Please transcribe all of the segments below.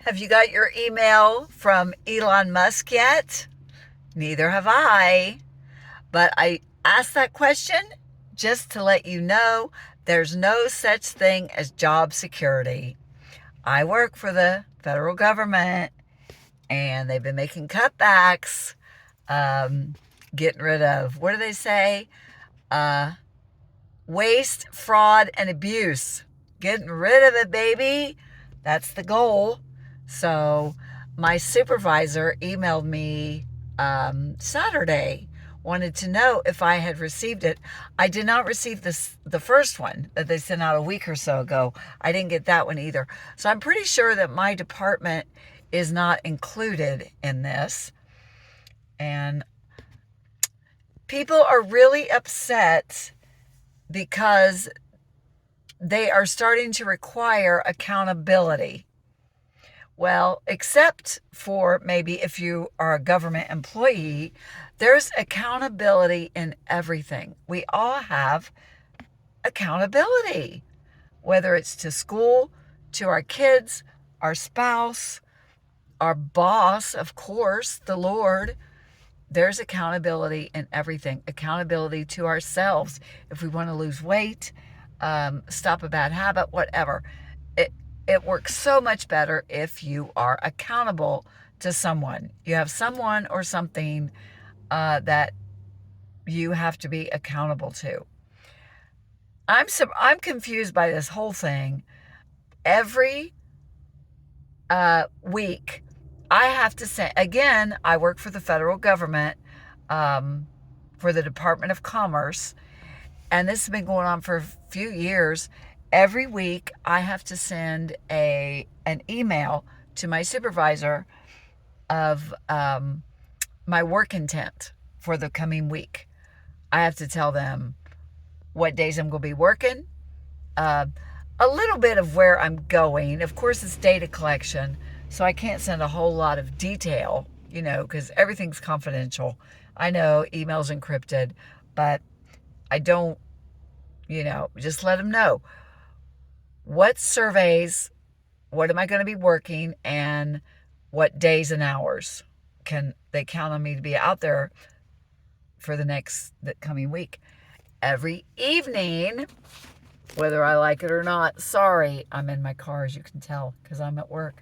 Have you got your email from Elon Musk yet? Neither have I. But I asked that question just to let you know there's no such thing as job security. I work for the federal government and they've been making cutbacks, getting rid of, what do they say? Uh, Waste, fraud, and abuse. Getting rid of it, baby. That's the goal. So my supervisor emailed me Saturday, wanted to know if I had received it. I did not receive the first one that they sent out a week or so ago. I didn't get that one either. So I'm pretty sure that my department is not included in this. And people are really upset because they are starting to require accountability. Well, except for maybe if you are a government employee, there's accountability in everything. We all have accountability, whether it's to school, to our kids, our spouse, our boss, of course, the Lord. There's accountability in everything. Accountability to ourselves. If we want to lose weight, stop a bad habit, whatever. It works so much better if you are accountable to someone. You have someone or something that you have to be accountable to. I'm confused by this whole thing. Every week, I have to say, again, I work for the federal government, for the Department of Commerce, and this has been going on for a few years. Every week, I have to send an email to my supervisor of my work intent for the coming week. I have to tell them what days I'm going to be working, a little bit of where I'm going. Of course, it's data collection, so I can't send a whole lot of detail, because everything's confidential. I know email's encrypted, but I don't, just let them know what surveys, what am I going to be working, and what days and hours can they count on me to be out there for the coming week. Every evening, whether I like it or not. Sorry, I'm in my car, as you can tell, because I'm at work.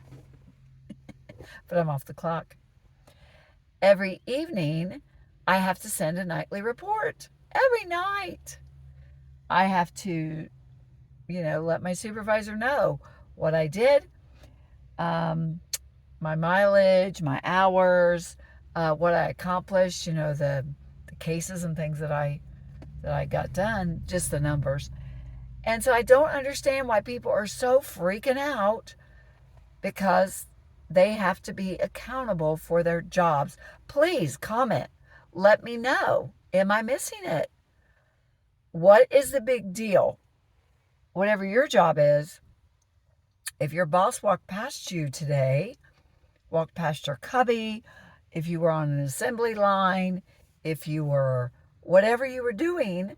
But I'm off the clock. Every evening, I have to send a nightly report. Every night. I have to, let my supervisor know what I did, my mileage, my hours, what I accomplished, the cases and things that I got done, just the numbers. And so I don't understand why people are so freaking out because they have to be accountable for their jobs. Please comment. Let me know. Am I missing it? What is the big deal? Whatever your job is, if your boss walked past you today, walked past your cubby, if you were on an assembly line, if you were, whatever you were doing,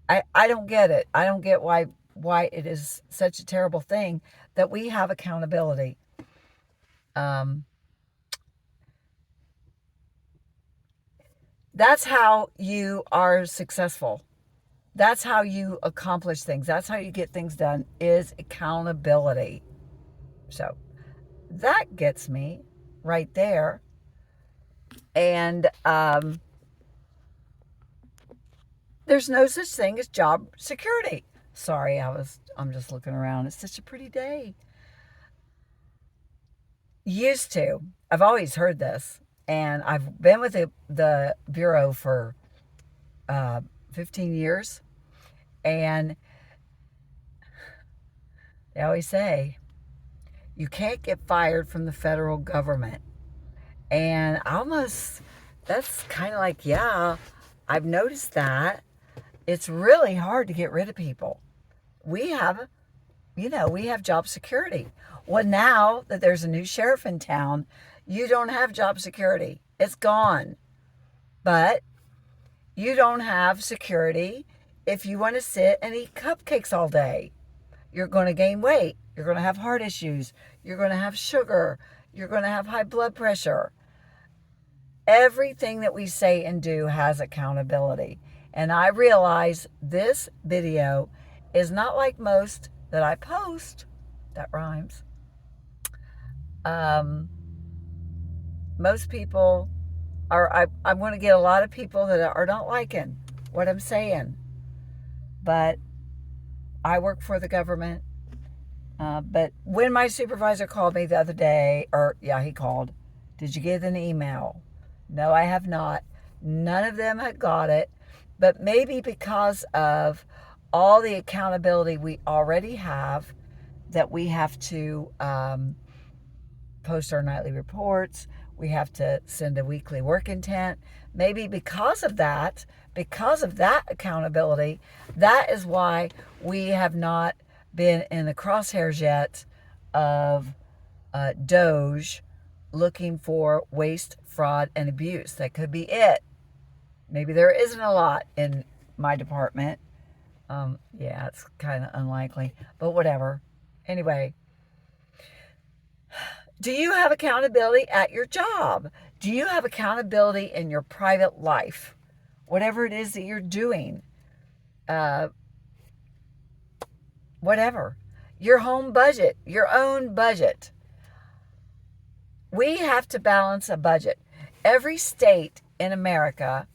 I don't get it. I don't get why it is such a terrible thing that we have accountability. That's how you are successful. That's how you accomplish things. That's how you get things done, is accountability. So that gets me right there. And there's no such thing as job security. Sorry, I'm just looking around. It's such a pretty day. Used to. I've always heard this. And I've been with the Bureau for 15 years. And they always say, you can't get fired from the federal government. And that's kind of like, yeah, I've noticed that. It's really hard to get rid of people. We have job security. Well, now that there's a new sheriff in town, you don't have job security. It's gone. But you don't have security if you want to sit and eat cupcakes all day. You're going to gain weight. You're going to have heart issues. You're going to have sugar. You're going to have high blood pressure. Everything that we say and do has accountability. And I realize this video is not like most that I post. That rhymes. Most people I'm going to get a lot of people that are not liking what I'm saying. But I work for the government. But when my supervisor called me the other day, he called. Did you get an email? No, I have not. None of them had got it. But maybe because of all the accountability we already have, that we have to post our nightly reports, we have to send a weekly work intent. Maybe because of that accountability, that is why we have not been in the crosshairs yet of Doge looking for waste, fraud, and abuse. That could be it. Maybe there isn't a lot in my department. Yeah, it's kind of unlikely, but whatever. Anyway, do you have accountability at your job? Do you have accountability in your private life? Whatever it is that you're doing. Whatever. Your home budget, your own budget. We have to balance a budget. Every state in America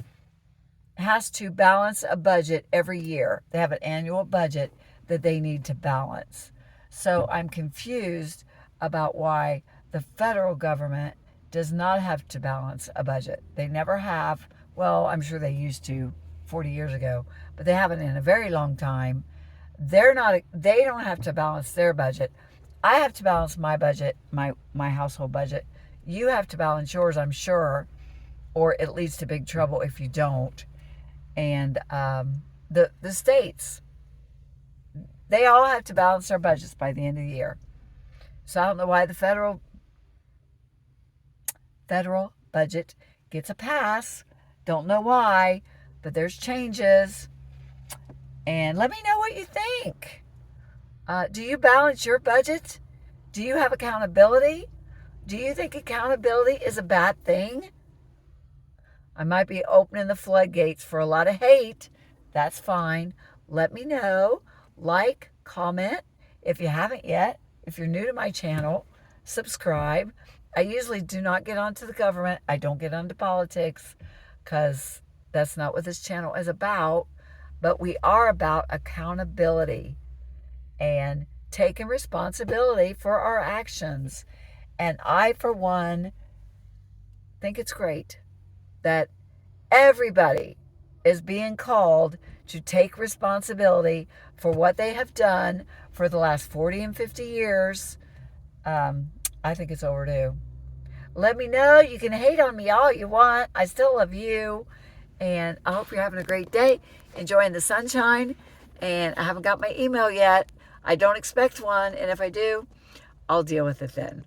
has to balance a budget every year. They have an annual budget that they need to balance. So I'm confused about why the federal government does not have to balance a budget. They never have. Well, I'm sure they used to 40 years ago, but they haven't in a very long time. They don't have to balance their budget. I have to balance my budget, my household budget. You have to balance yours, I'm sure, or it leads to big trouble if you don't. And the states, they all have to balance their budgets by the end of the year. So I don't know why the federal budget gets a pass. Don't know why, but there's changes. And let me know what you think. Do you balance your budget? Do you have accountability? Do you think accountability is a bad thing? I might be opening the floodgates for a lot of hate. That's fine. Let me know. Like, comment if you haven't yet. If you're new to my channel, subscribe. I usually do not get onto the government. I don't get onto politics because that's not what this channel is about. But we are about accountability and taking responsibility for our actions. And I, for one, think it's great that everybody is being called to take responsibility for what they have done for the last 40 and 50 years. I think it's overdue. Let me know. You can hate on me all you want. I still love you. And I hope you're having a great day, enjoying the sunshine. And I haven't got my email yet. I don't expect one. And if I do, I'll deal with it then.